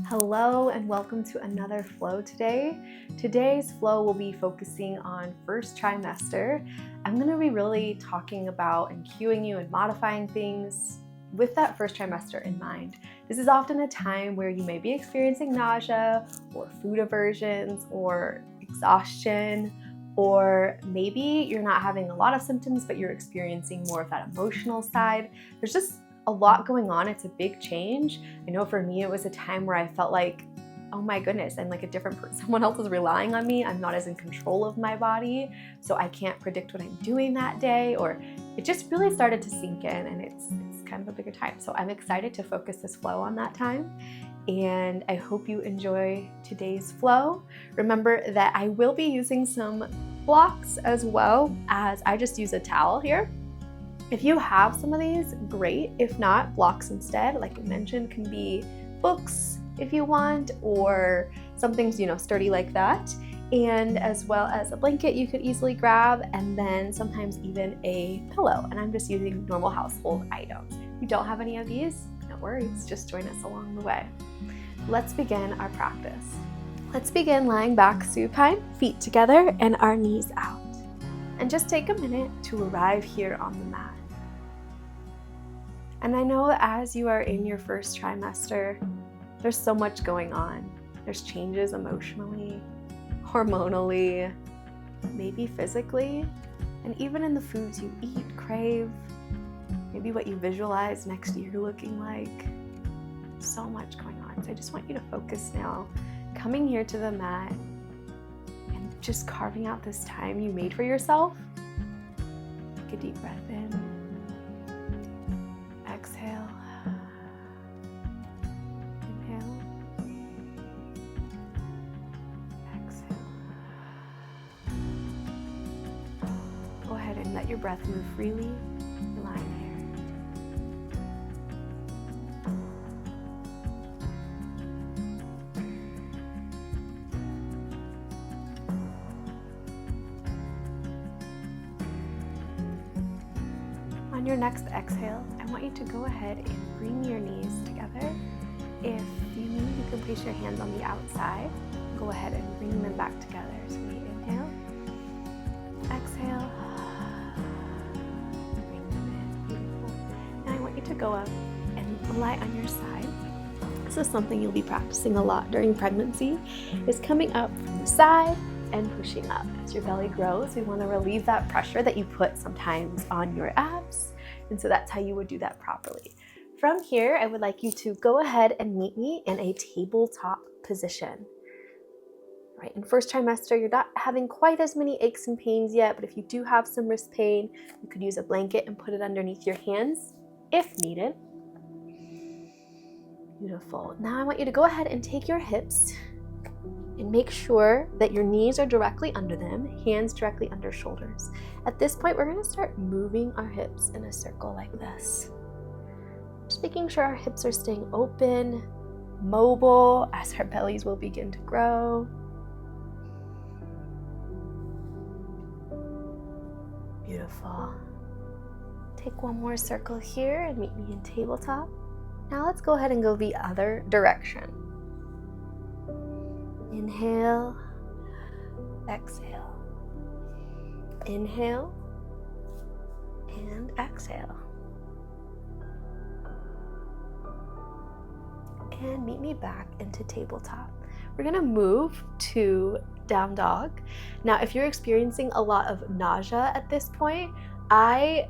Hello and welcome to another flow today. Today's flow will be focusing on first trimester. I'm going to be really talking about and cueing you and modifying things with that first trimester in mind. This is often a time where you may be experiencing nausea or food aversions or exhaustion, or maybe you're not having a lot of symptoms, but you're experiencing more of that emotional side. There's just a lot going on. It's a big change. I know for me, it was a time where I felt like, oh my goodness, I'm like a different person. Someone else is relying on me. I'm not as in control of my body, so I can't predict what I'm doing that day, or it just really started to sink in, and it's kind of a bigger time. So I'm excited to focus this flow on that time, and I hope you enjoy today's flow. Remember that I will be using some blocks as well, as I just use a towel here. If you have some of these, great. If not, blocks instead, like I mentioned, can be books if you want, or something, sturdy like that. And as well as a blanket you could easily grab, and then sometimes even a pillow. And I'm just using normal household items. If you don't have any of these, no worries, just join us along the way. Let's begin our practice. Let's begin lying back supine, feet together and our knees out. And just take a minute to arrive here on the mat. And I know as you are in your first trimester, there's so much going on. There's changes emotionally, hormonally, maybe physically, and even in the foods you eat, crave, maybe what you visualize next year looking like. So much going on. So I just want you to focus now, coming here to the mat and just carving out this time you made for yourself. Take a deep breath in. Exhale. Inhale. Exhale. Go ahead and let your breath move freely. Lying here. On your next exhale, I want you to go ahead and bring your knees together. If you need, you can place your hands on the outside. Go ahead and bring them back together. So we inhale, exhale, bring them in. Beautiful. Now I want you to go up and lie on your side. This is something you'll be practicing a lot during pregnancy, is coming up from the side and pushing up. As your belly grows, we want to relieve that pressure that you put sometimes on your abs. And so that's how you would do that properly. From here, I would like you to go ahead and meet me in a tabletop position. Right, in first trimester, you're not having quite as many aches and pains yet, but if you do have some wrist pain, you could use a blanket and put it underneath your hands if needed. Beautiful. Now I want you to go ahead and take your hips and make sure that your knees are directly under them, hands directly under shoulders. At this point, we're going to start moving our hips in a circle like this. Just making sure our hips are staying open, mobile, as our bellies will begin to grow. Beautiful. Take one more circle here and meet me in tabletop. Now let's go ahead and go the other direction. Inhale, exhale. Inhale and exhale. And meet me back into tabletop. We're gonna move to down dog. Now, if you're experiencing a lot of nausea at this point, I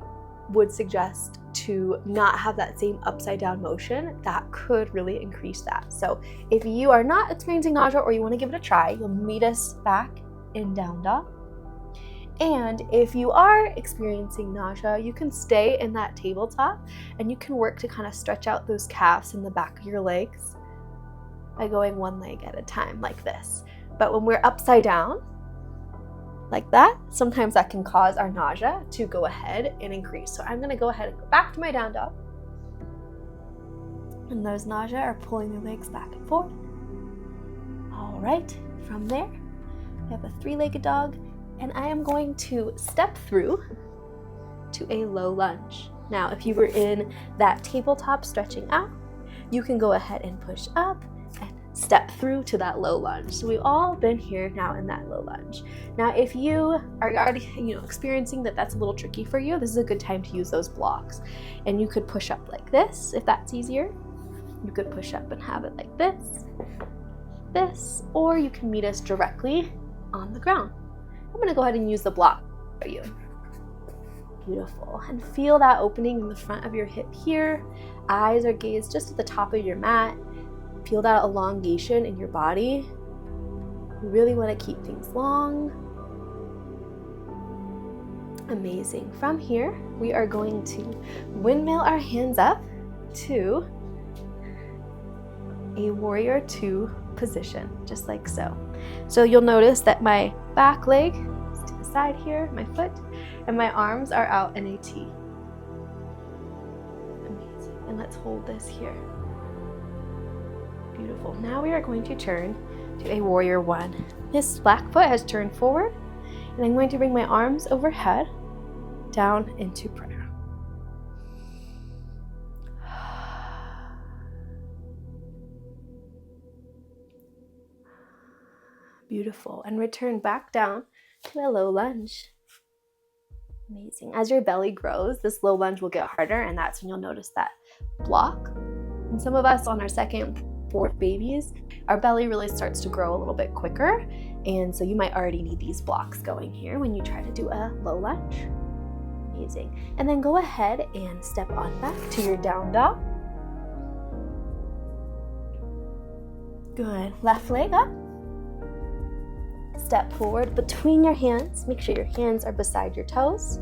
would suggest to not have that same upside down motion. That could really increase that. So if you are not experiencing nausea or you want to give it a try, you'll meet us back in down dog. And if you are experiencing nausea, you can stay in that tabletop and you can work to kind of stretch out those calves in the back of your legs by going one leg at a time like this. But when we're upside down, like that, sometimes that can cause our nausea to go ahead and increase. So I'm gonna go ahead and go back to my down dog. And those nausea are pulling their legs back and forth. All right, from there, we have a three-legged dog, and I am going to step through to a low lunge. Now, if you were in that tabletop stretching out, you can go ahead and push up and step through to that low lunge. So we've all been here now in that low lunge. Now, if you are already, experiencing that that's a little tricky for you, this is a good time to use those blocks. And you could push up like this if that's easier. You could push up and have it like this, or you can meet us directly on the ground. I'm gonna go ahead and use the block for you. Beautiful. And feel that opening in the front of your hip here. Eyes are gazed just at the top of your mat. Feel that elongation in your body. You really want to keep things long. Amazing. From here, we are going to windmill our hands up to a warrior two position, just like so. So you'll notice that my back leg is to the side here, my foot, and my arms are out in a T. Amazing. And let's hold this here. Beautiful. Now we are going to turn to a warrior one. This black foot has turned forward, and I'm going to bring my arms overhead down into prayer. Beautiful. And return back down to a low lunge. Amazing. As your belly grows, this low lunge will get harder, and that's when you'll notice that block. And some of us on our second, fourth babies, our belly really starts to grow a little bit quicker. And so you might already need these blocks going here when you try to do a low lunge. Amazing. And then go ahead and step on back to your down dog. Good. Left leg up. Step forward between your hands. Make sure your hands are beside your toes.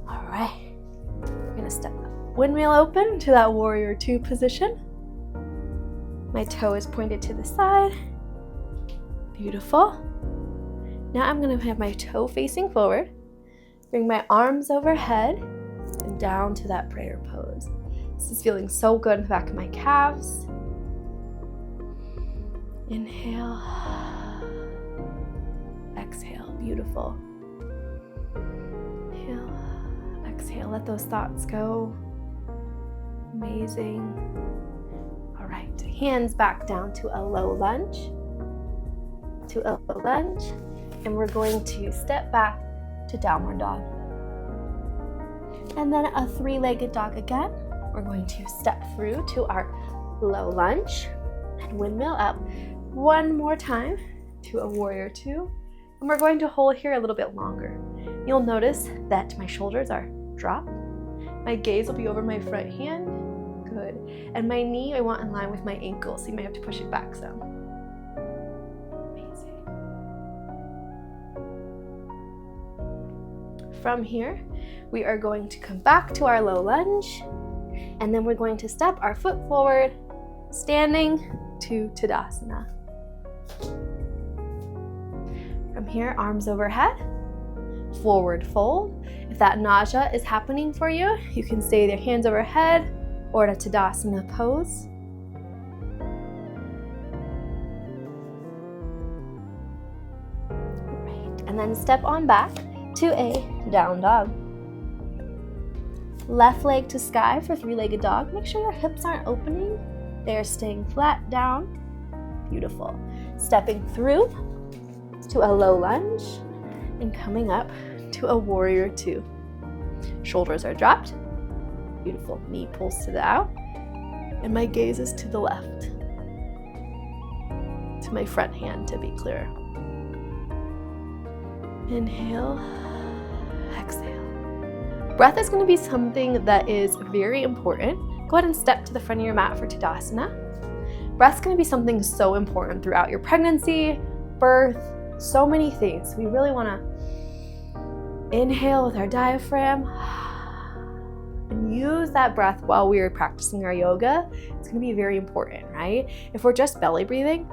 All right. We're going to step up. Windmill open to that warrior two position. My toe is pointed to the side. Beautiful. Now I'm going to have my toe facing forward. Bring my arms overhead and down to that prayer pose. This is feeling so good in the back of my calves. Inhale. Exhale. Beautiful. Inhale. Exhale. Let those thoughts go. Amazing. All right. Hands back down to a low lunge. And we're going to step back to downward dog. And then a three-legged dog again. We're going to step through to our low lunge and windmill up one more time to a warrior two. And we're going to hold here a little bit longer. You'll notice that my shoulders are dropped. My gaze will be over my front hand. Good. And my knee I want in line with my ankle, so you may have to push it back some. Amazing. From here, we are going to come back to our low lunge, and then we're going to step our foot forward, standing to Tadasana. From here, arms overhead, forward fold. If that nausea is happening for you, you can stay with your hands overhead or in a Tadasana pose. Great. And then step on back to a down dog. Left leg to sky for three-legged dog. Make sure your hips aren't opening. They're staying flat down. Beautiful. Stepping through to a low lunge and coming up to a warrior two. Shoulders are dropped. Beautiful. Knee pulls to the out. And my gaze is to the left. To my front hand, to be clear. Inhale. Exhale. Breath is going to be something that is very important. Go ahead and step to the front of your mat for Tadasana. Breath's going to be something so important throughout your pregnancy, birth, so many things. We really want to inhale with our diaphragm and use that breath while we are practicing our yoga. It's going to be very important, right? If we're just belly breathing,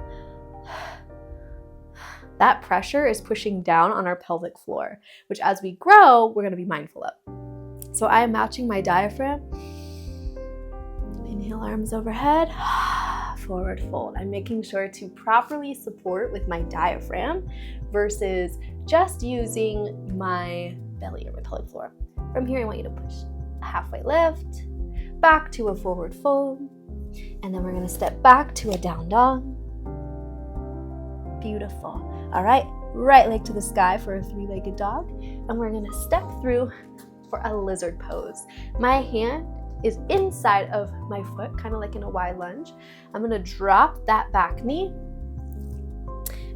that pressure is pushing down on our pelvic floor, which as we grow, we're going to be mindful of. So I am matching my diaphragm. Inhale, arms overhead. Forward fold. I'm making sure to properly support with my diaphragm versus just using my belly or my pelvic floor. From here, I want you to push a halfway lift, back to a forward fold, And then we're gonna step back to a down dog. Beautiful. All right, right leg to the sky for a three-legged dog. And we're gonna step through for a lizard pose. My hand is inside of my foot, kind of like in a wide lunge. I'm gonna drop that back knee.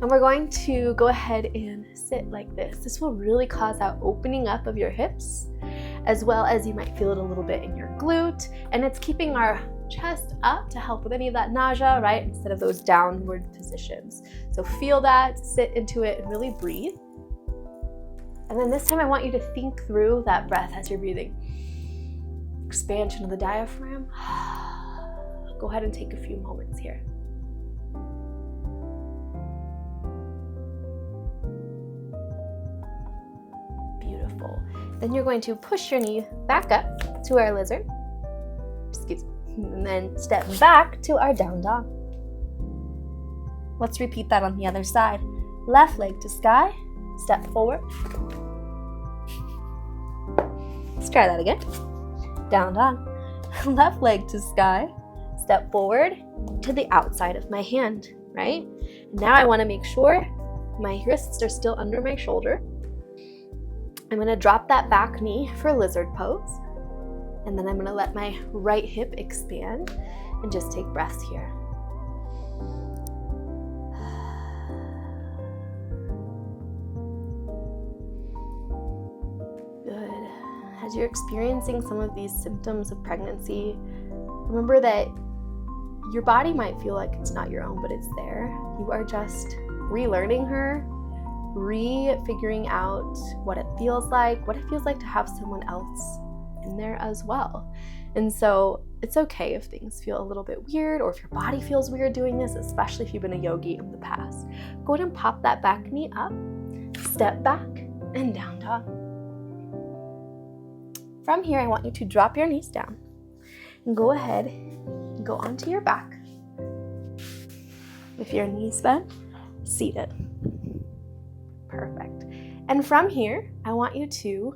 And we're going to go ahead and sit like this. This will really cause that opening up of your hips, as well as you might feel it a little bit in your glute. And it's keeping our chest up to help with any of that nausea, right? Instead of those downward positions. So feel that, sit into it, and really breathe. And then this time I want you to think through that breath as you're breathing. Expansion of the diaphragm. Go ahead and take a few moments here. Beautiful. Then you're going to push your knee back up to our lizard. Excuse me. And then step back to our down dog. Let's repeat that on the other side. Left leg to sky. Step forward. Let's try that again. Down dog. Left leg to sky. Step forward to the outside of my hand, right? Now I want to make sure my wrists are still under my shoulder. I'm going to drop that back knee for lizard pose. And then I'm going to let my right hip expand and just take breaths here. Good. As you're experiencing some of these symptoms of pregnancy, remember that your body might feel like it's not your own, but it's there. You are just relearning her, figuring out what it feels like to have someone else in there as well. And so it's okay if things feel a little bit weird, or if your body feels weird doing this, especially if you've been a yogi in the past. Go ahead and pop that back knee up, step back, and down dog. From here, I want you to drop your knees down and go ahead and go onto your back. With your knees bent, seated. Perfect. And from here, I want you to,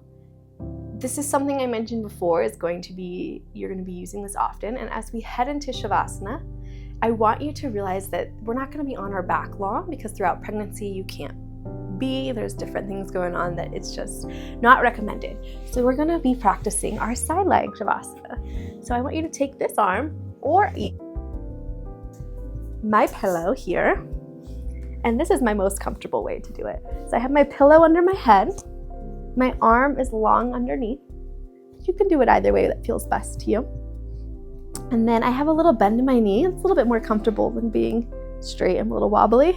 this is something I mentioned before, you're going to be using this often. And as we head into Shavasana, I want you to realize that we're not going to be on our back long, because throughout pregnancy, you can't be. There's different things going on that it's just not recommended. So we're going to be practicing our side leg Shavasana. So I want you to take this arm or my pillow here. And this is my most comfortable way to do it. So I have my pillow under my head. My arm is long underneath. You can do it either way that feels best to you. And then I have a little bend in my knee. It's a little bit more comfortable than being straight and a little wobbly.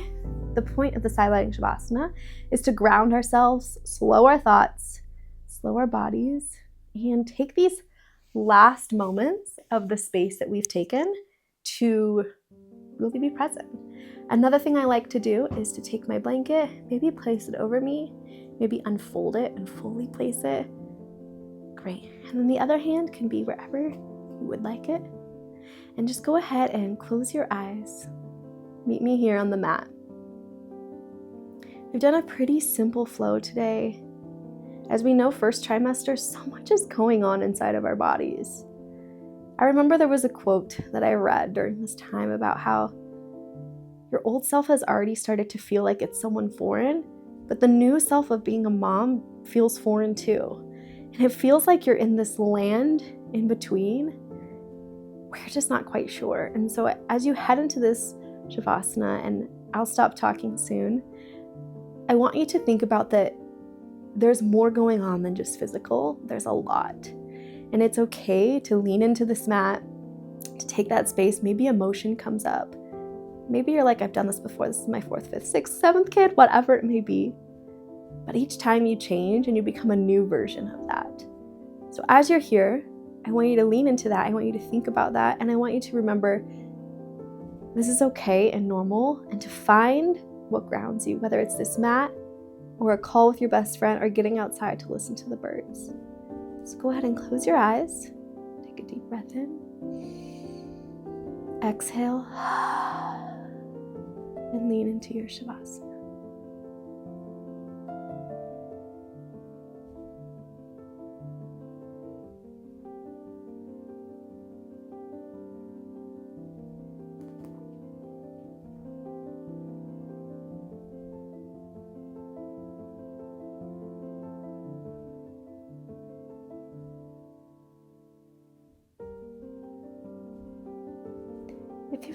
The point of the side leg Shavasana is to ground ourselves, slow our thoughts, slow our bodies, and take these last moments of the space that we've taken to really be present. Another thing I like to do is to take my blanket, maybe place it over me, maybe unfold it and fully place it. Great. And then the other hand can be wherever you would like it. And just go ahead and close your eyes. Meet me here on the mat. We've done a pretty simple flow today. As we know, first trimester, so much is going on inside of our bodies. I remember there was a quote that I read during this time about how your old self has already started to feel like it's someone foreign, but the new self of being a mom feels foreign too. And it feels like you're in this land in between where you're just not quite sure. And so as you head into this Shavasana, and I'll stop talking soon, I want you to think about that there's more going on than just physical. There's a lot. And it's okay to lean into this mat, to take that space. Maybe emotion comes up. Maybe you're like, I've done this before. This is my 4th, 5th, 6th, 7th kid, whatever it may be. But each time you change and you become a new version of that. So as you're here, I want you to lean into that. I want you to think about that. And I want you to remember this is okay and normal, and to find what grounds you, whether it's this mat or a call with your best friend or getting outside to listen to the birds. So go ahead and close your eyes. Take a deep breath in. Exhale. And lean into your Shavasana.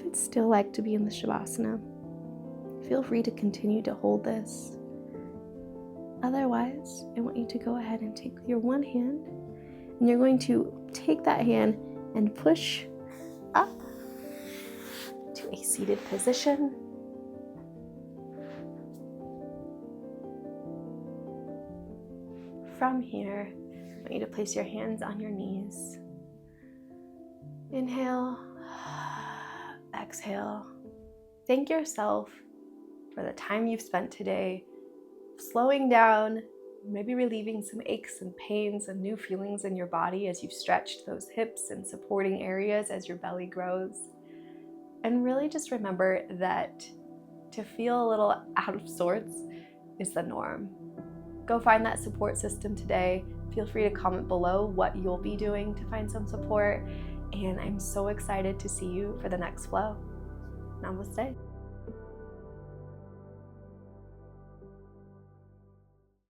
if it's still like to be in the Shavasana, feel free to continue to hold this. Otherwise, I want you to go ahead and take your one hand, and you're going to take that hand and push up to a seated position. From here, I want you to place your hands on your knees. Inhale, exhale. Thank yourself for the time you've spent today slowing down, maybe relieving some aches and pains and new feelings in your body as you've stretched those hips and supporting areas as your belly grows. And really just remember that to feel a little out of sorts is the norm. Go find that support system today. Feel free to comment below what you'll be doing to find some support. And I'm so excited to see you for the next flow. Namaste.